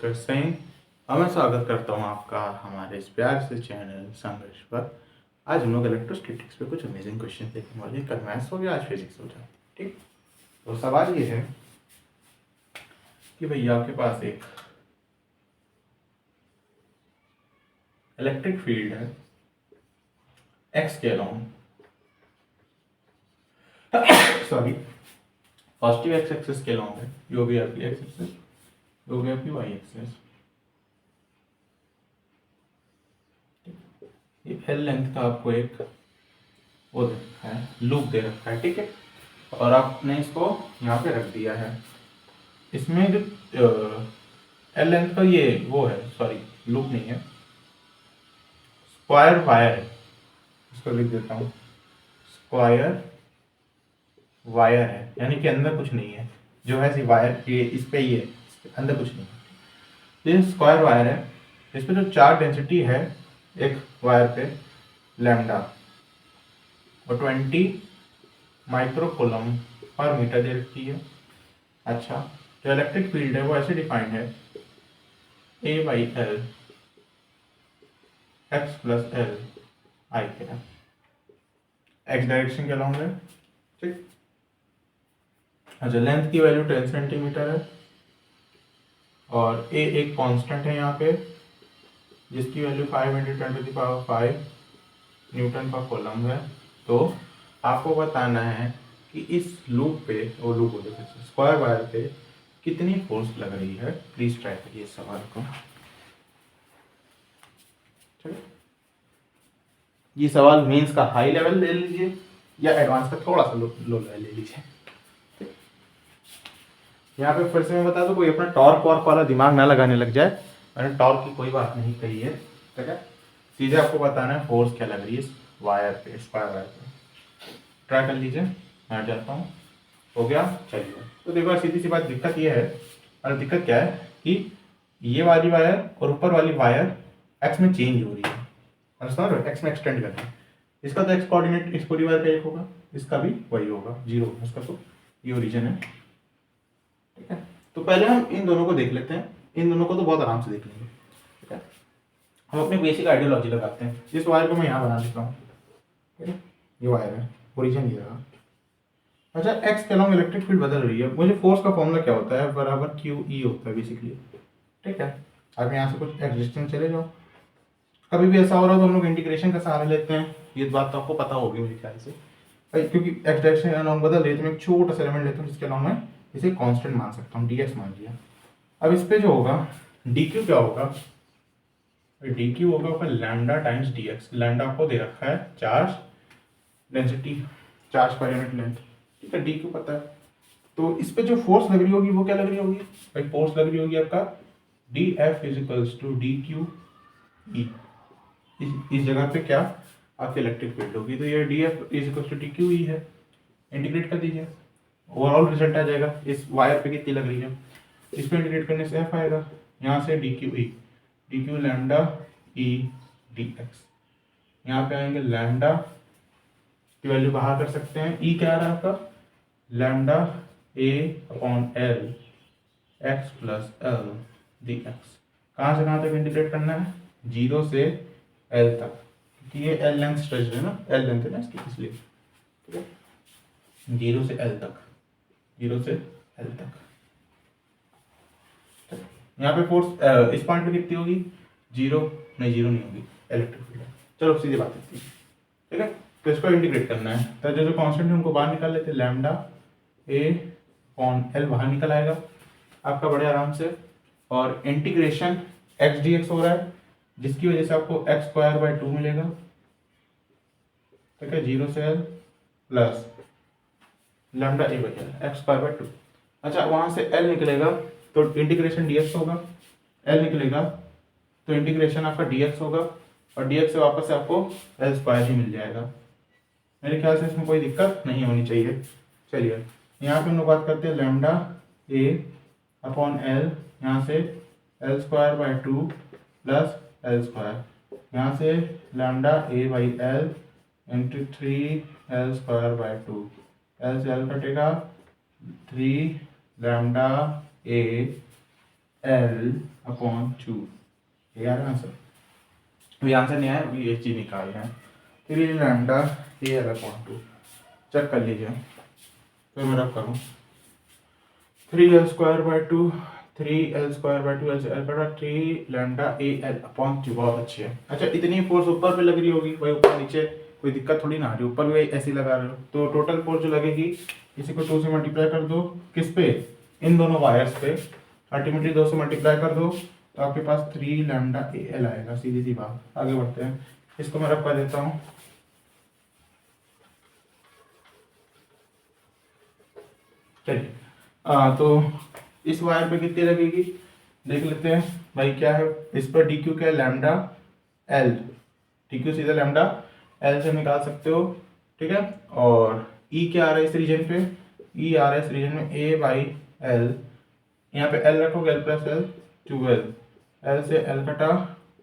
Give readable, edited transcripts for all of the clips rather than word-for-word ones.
Doctor Singh और मैं स्वागत करता हूँ आपका हमारे इस प्यार से चैनल संघर्ष पर। आज हम लोग इलेक्ट्रोस्टैटिक्स पे कुछ अमेजिंग क्वेश्चन देखने वाले हैं। कल मैथ्स हो गया, आज फिजिक्स हो जाए। ठीक, तो सवाल ये है कि भैया आपके पास एक इलेक्ट्रिक फील्ड है एक्स के along, sorry positive x axis के अलोंग है, जो भी आपकी एक्स एक्सिस, जो भी आपकी वाई एक्सिस। ये एल लेंथ का आपको एक वो दे रखा है, लूप दे रखा है, ठीक है। और आपने इसको यहाँ पे रख दिया है। इसमें जो एल लेंथ का ये वो है, सॉरी लूप नहीं है, स्क्वायर वायर है। इसको लिख देता हूँ, स्क्वायर वायर है, यानी कि अंदर कुछ नहीं है। जो है वायर ये इस पे ही है, अंदर कुछ नहीं है। ये स्क्वायर वायर है। इस पे जो चार्ज डेंसिटी है एक वायर पे लैम्डा और 20 माइक्रोकूलम पर मीटर दे रखी है। अच्छा, जो इलेक्ट्रिक फील्ड है वो ऐसे डिफाइंड है, A by L X plus L I के एक्स डायरेक्शन के अलॉन्ग है, ठीक। अच्छा, लेंथ की वैल्यू 10 सेंटीमीटर है और ए एक कांस्टेंट है यहाँ पे, जिसकी वैल्यू 5 × 10⁵ न्यूटन पर कूलम है। तो आपको बताना है कि इस लूप पे, वो लूप बोले स्क्वायर वायर पे कितनी फोर्स लग रही है। प्लीज ट्राई करिए इस सवाल को। ये सवाल मेंस का हाई लेवल ले लीजिए या एडवांस का थोड़ा सा लो लेवल ले लीजिए। यहाँ पे फिर से मैं बता दूं, कोई अपना टॉर्क वॉर्क वाला दिमाग ना लगाने लग जाए। मैंने टॉर्क की कोई बात नहीं कही है, ठीक है। सीधे आपको बताना है फोर्स क्या लग रही है इस वायर पे, स्क्वायर वायर पे। ट्राई कर लीजिए, मैं जाता हूँ। हो गया, चलिए। तो देखो सीधी सी बात, दिक्कत ये है, और दिक्कत क्या है कि ये वाली वायर और ऊपर वाली वायर एक्स में चेंज हो रही है, एक्स में एक्सटेंड कर रही है। इसका तो एक्स कोऑर्डिनेट इस पूरी वायर का एक होगा, इसका भी वही होगा, 0 होगा इसका। तो ये ओरिजिन है, ठीक है। तो पहले हम इन दोनों को देख लेते हैं। इन दोनों को तो बहुत आराम से देख लेंगे, ठीक है। हम अपनी बेसिक आइडियोलॉजी लगाते हैं। इस वायर को मैं यहाँ बना देता हूँ, ठीक है। ये वायर है, ओरिजिन ये रहा। अच्छा, एक्स के अलोंग इलेक्ट्रिक फील्ड बदल रही है। मुझे फोर्स का फॉर्मूला क्या होता है, बराबर क्यू ई होता है बेसिकली, ठीक है। अब यहाँ से कुछ एक्स चले जाओ। कभी भी ऐसा हो रहा हो तो हम लोग इंटीग्रेशन का सहारा लेते हैं। ये बात तो आपको पता होगी मेरे ख्याल से भाई, क्योंकि एक्स डायरेक्शन अलोंग बदल रही है तो मैं एक छोटा सा एलिमेंट लेता हूँ जिसके अलोंग मैं इसे कांस्टेंट मान सकता हूँ, dx मान लिया। अब इस पे जो होगा dq क्या होगा, dq होगा आपका लैम्डा टाइम्स dx। लैम्डा आपको दे रखा है charge density, charge per unit length, ठीक है। dq पता है। तो इस पे जो फोर्स लग रही होगी वो क्या लग रही होगी भाई, फोर्स लग रही होगी आपका dF = dq e। इस जगह पे क्या आपकी इलेक्ट्रिक फील्ड होगी, तो ये dF = dq e है। इंटीग्रेट कर दीजिए, ओवरऑल रिजल्ट आ जाएगा। इस वायर पे कितनी लग रही है, इस पे इंटीग्रेट करने से f आएगा। यहाँ से dq लैम्डा e dx। यहाँ पे आएंगे लैम्डा की वैल्यू बाहर कर सकते हैं। e क्या आ रहा है आपका, lambda a/L x plus L dx। कहाँ से कहाँ तक इंटीग्रेट करना है, 0 से L तक, क्योंकि ये L लेंथ स्ट्रेच है ना, L लेंथ है ना इसकी, इसलिए, ठीक है। 0 से L तक, 0 से L तक। यहाँ पे फोर्स इस पॉइंट पे कितनी होगी, 0 नहीं, 0 नहीं होगी, इलेक्ट्रिक फील्ड। चलो सीधी बात है, ठीक है। तो इसको इंटीग्रेट करना है, तो जो कांस्टेंट है उनको बाहर निकाल लेते हैं। लैम्डा a/L बाहर निकल आएगा आपका बड़े आराम से। और इंटीग्रेशन x dx हो रहा है, जिसकी वजह से आपको x²/2 मिलेगा, ठीक है। 0 से L plus lambda a/L x²/2। अच्छा, वहां से L निकलेगा तो इंटीग्रेशन dx होगा, L निकलेगा तो इंटीग्रेशन आपका dx होगा, और dx से वापस से आपको L² ही मिल जाएगा। मेरे ख्याल से इसमें कोई दिक्कत नहीं होनी चाहिए। चलिए, यहाँ पे हम लोग बात करते हैं लैम्डा a/L, यहाँ से L²/2 प्लस L², यहाँ से lambda a/L into 3L²/2। L से L कटेगा, 3 लैम्डा a/L अपॉन 2। ये आ रहा है आंसर? अभी आंसर नहीं आया, अभी ये चीज निकाल रहे हैं। 3 lambda a l upon 2 check कर लीजिए। तो मैं रब करूँ 3l² 3l² एल बटा 3 लैम्डा ए एल अपॉन 2। बहुत अच्छी है। अच्छा, इतनी फोर्स ऊपर पे लग रही होगी भाई, ऊपर नीचे कोई दिक्कत थोड़ी ना आ रही, ऊपर भी ऐसी लगा रहे हो तो टोटल फोर्स जो लगेगी इसी को 2 से मल्टीप्लाई कर दो। किस पे? इन दोनों वायर्स पे। अल्टीमेटली 2 से मल्टीप्लाई कर दो तो आपके पास 3 लैम्डा ए एल आएगा। सीधी सी बात। आगे बढ़ते हैं, इसको मैं रब कर देता हूँ। चलिए तो इस वायर पे कितनी लगेगी देख लेते हैं भाई। क्या है इस पर डी क्यू? क्या है? Lambda L. डी क्यू सीधा लैम्डा एल से निकाल सकते हो, ठीक है। और ई क्या आ रहा है इस रीजन पे? ई आ रहा है इस रीजन में ए बाई एल। यहाँ पे एल रखोगे, एल प्लस एल 12। एल से एल कटा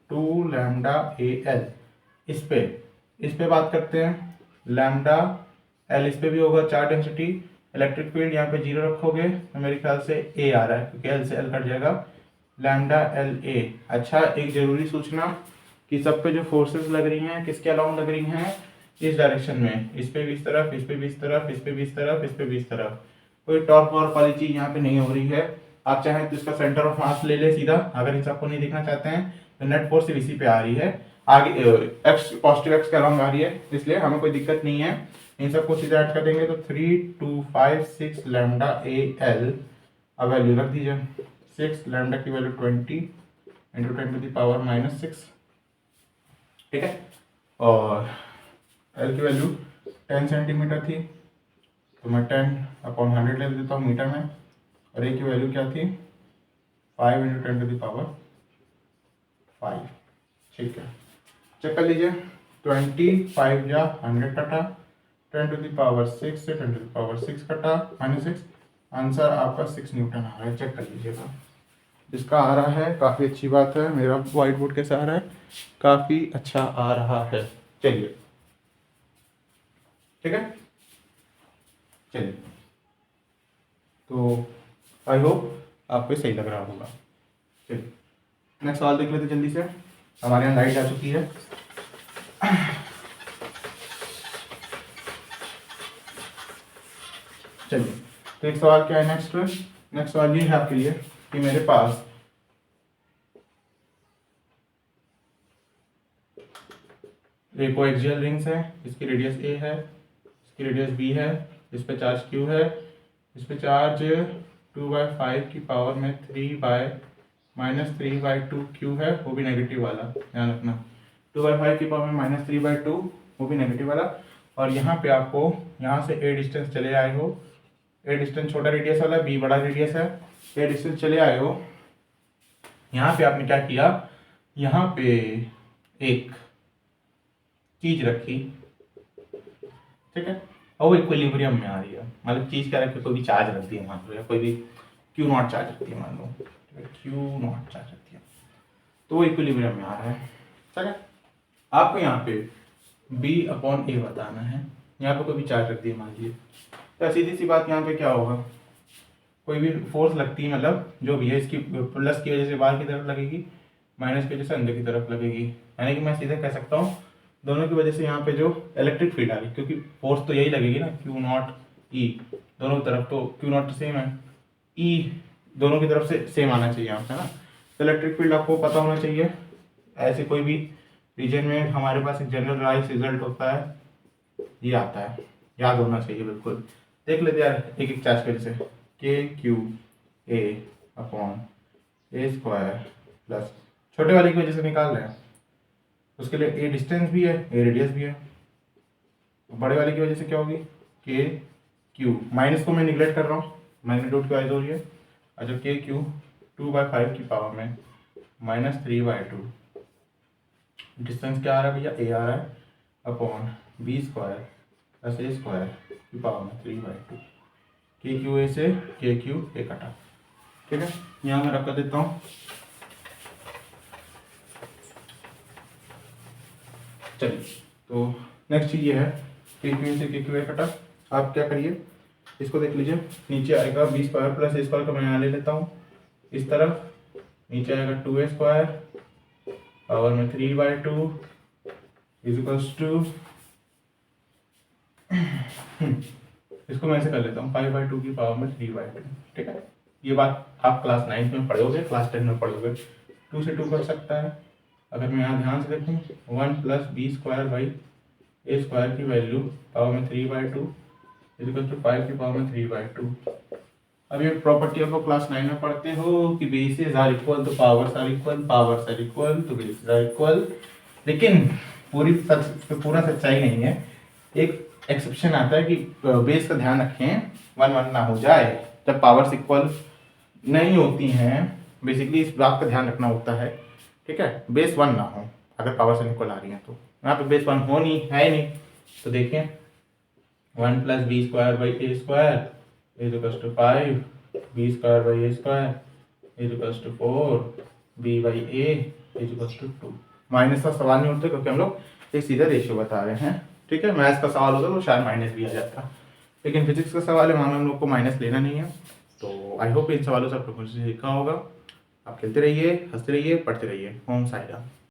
2 लैम्डा ए एल। इस पे बात करते हैं। लैम्डा एल इस पे भी होगा, चार्ज डेंसिटी। इलेक्ट्रिक फील्ड यहाँ पे 0 रखोगे तो मेरे ख्याल से ए आ रहा है क्योंकि एल से एल कट जाएगा। Lambda L A. अच्छा, एक जरूरी सूचना कि सब पे जो फोर्सेस लग रही हैं किसके अलाउंड लग रही हैं? इस डायरेक्शन में। इस पे भी इस तरफ, इस पे भी इस तरफ, इस पे भी इस तरफ, इस पे भी इस तरफ। कोई टॉर्क वॉर्क वाली चीज यहाँ पे नहीं हो रही है। आप चाहें तो इसका सेंटर ऑफ मास ले ले सीधा, अगर इस आपको नहीं देखना चाहते हैं तो नेट फोर्स सिर्फ इसी पे आ रही है। आगे एक्स पॉजिटिव एक्स के अलाउंग आ रही है, इसलिए हमें कोई दिक्कत नहीं है। इन सबको सीधा ऐड कर देंगे तो 3 2 5 6 लैम्डा ए एल। अब वैल्यू रख दीजिए। 6 लैम्डा की वैल्यू 20 इंटू 10⁻⁻⁶, ठीक है। और एल की वैल्यू 10 सेंटीमीटर थी तो मैं 10/100 ले देता हूँ मीटर में। और ए की वैल्यू क्या थी? 5 इंटू 10⁵ ठीक है। चेक कर लीजिए। 25 या 100 कटा, 10⁶ से 10⁶ कटा -6। आंसर आपका 6 न्यूटन आ रहा है। चेक कर लीजिएगा। जिसका आ रहा है काफ़ी अच्छी बात है। मेरा व्हाइट बोर्ड कैसा आ रहा है? काफ़ी अच्छा आ रहा है। चलिए, ठीक है। चलिए, तो आई होप आपको सही लग रहा होगा। चलिए नेक्स्ट सवाल देख लेते जल्दी से। हमारे यहाँ लाइट आ चुकी है। चलिए, तो एक सवाल क्या है नेक्स्ट सवाल ये है आपके लिए कि मेरे पास एक कोएक्सियल रिंग्स है, इसकी रेडियस ए है, इसकी रेडियस बी है, इस पे चार्ज क्यू है, इस पे चार्ज 2/5 की पावर में 3/-3/2 क्यू है, वो भी नेगेटिव वाला, ध्यान रखना। 2/5 की पावर में -3/2 वो भी नेगेटिव वाला। और यहाँ पे आपको यहाँ से ए डिस्टेंस चले आए हो, ए डिस्टेंस छोटा रेडियस वाला, बी बड़ा रेडियस है, ए डिस्टेंस चले आए हो। यहाँ पे आपने क्या किया? यहाँ पे एक चीज रखी, ठीक है, और वो इक्विलिब्रियम में आ रही है। मतलब चीज क्या रखी? कोई भी चार्ज रख दिया मान लो, या कोई भी Q0 चार्ज रख दिया मान लो, Q0 चार्ज रख दिया तो वो इक्विलिब्रियम में आ रहा है, ठीक है। आपको यहाँ पे B/A बताना है। यहाँ पे कोई भी चार्ज रख दिया मान लीजिए, तो सीधी सी बात यहाँ पे क्या होगा? कोई भी फोर्स लगती है, मतलब जो भी है, इसकी प्लस की वजह से बाहर की तरफ लगेगी, माइनस की वजह से अंदर की तरफ लगेगी। यानी कि मैं सीधे कह सकता हूँ दोनों की वजह से यहाँ पे जो इलेक्ट्रिक फील्ड आ रही, क्योंकि फोर्स तो यही लगेगी ना, Q0 E दोनों की तरफ, तो Q0 सेम है, E दोनों की तरफ से सेम आना चाहिए यहाँ पे ना। तो इलेक्ट्रिक फील्ड आपको पता होना चाहिए। ऐसे कोई भी रीजन में हमारे पास एक जनरलाइज रिजल्ट होता है, ये आता है, याद होना चाहिए बिल्कुल। देख लेते यार एक एक चार्ज की वजह से। KQA/A² प्लस छोटे वाले की वजह से निकाल रहे हैं, उसके लिए ए डिस्टेंस भी है, ए रेडियस भी है। तो बड़े वाले की वजह से क्या होगी? KQ, माइनस को मैं निगलेक्ट कर रहा हूँ, मैग्नीट्यूड की वजह हो रही है। अच्छा, KQ 2/5 की पावर में -3/2, डिस्टेंस क्या आ रहा है भैया? ए आ रहा है, अपॉन B² + A² की पावर में 3/2। KQA से KQA कटा, ठीक है। यहाँ मैं रख कर देता हूँ। चलिए, तो नेक्स्ट चीज ये है KQA से KQA कटा। आप क्या करिए, इसको देख लीजिए, नीचे आएगा B² + A² का मैं यहाँ ले लेता हूँ इस तरफ, नीचे आएगा 2a² पावर में 3/2 इज इक्वल्स टू, इसको मैं ऐसे कर लेता हूँ 5/2 की पावर में 3/2। ठीक है, ये बात आप क्लास 9 में पढ़ोगे, क्लास 10 में पढ़ोगे। 2 से 2 कर सकता है। अगर मैं यहाँ ध्यान से देखूँ 1 + b² की वैल्यू पावर में 3/2 इज इक्वल टू 5 की पावर में 3/2। अब ये प्रॉपर्टी आपको क्लास 9 में पढ़ते हो कि बेसिस आर इक्वल तो powers are equal, powers are equal तो बेसिस आर इक्वल। लेकिन पूरा सच्चाई नहीं है। एक एक्सेप्शन आता है कि बेस का ध्यान रखें 1 ना हो जाए जब पावर्स इक्वल नहीं होती हैं। बेसिकली इस बात का ध्यान रखना होता है। ठीक है, बेस 1 ना हो अगर पावर्स अनइक्वल आ रही हैं। तो यहाँ पे बेस 1 हो नहीं है नहीं, तो देखिए 1 + b² is equals to 5, b² is equals to 4, b/a is equals to 2। Minus का सवाल नहीं उठता क्योंकि हम लोग एक सीधा रेशियो बता रहे हैं। ठीक है, मैथ्स का सवाल होता तो शायद माइनस भी आ जाता, लेकिन फिजिक्स का सवाल है, वहाँ में हम लोग को माइनस लेना नहीं है। तो आई होप इन सवालों से आपको कुछ सीखा होगा। आप खेलते रहिए, हंसते रहिए, पढ़ते रहिए। ओम साईं राम।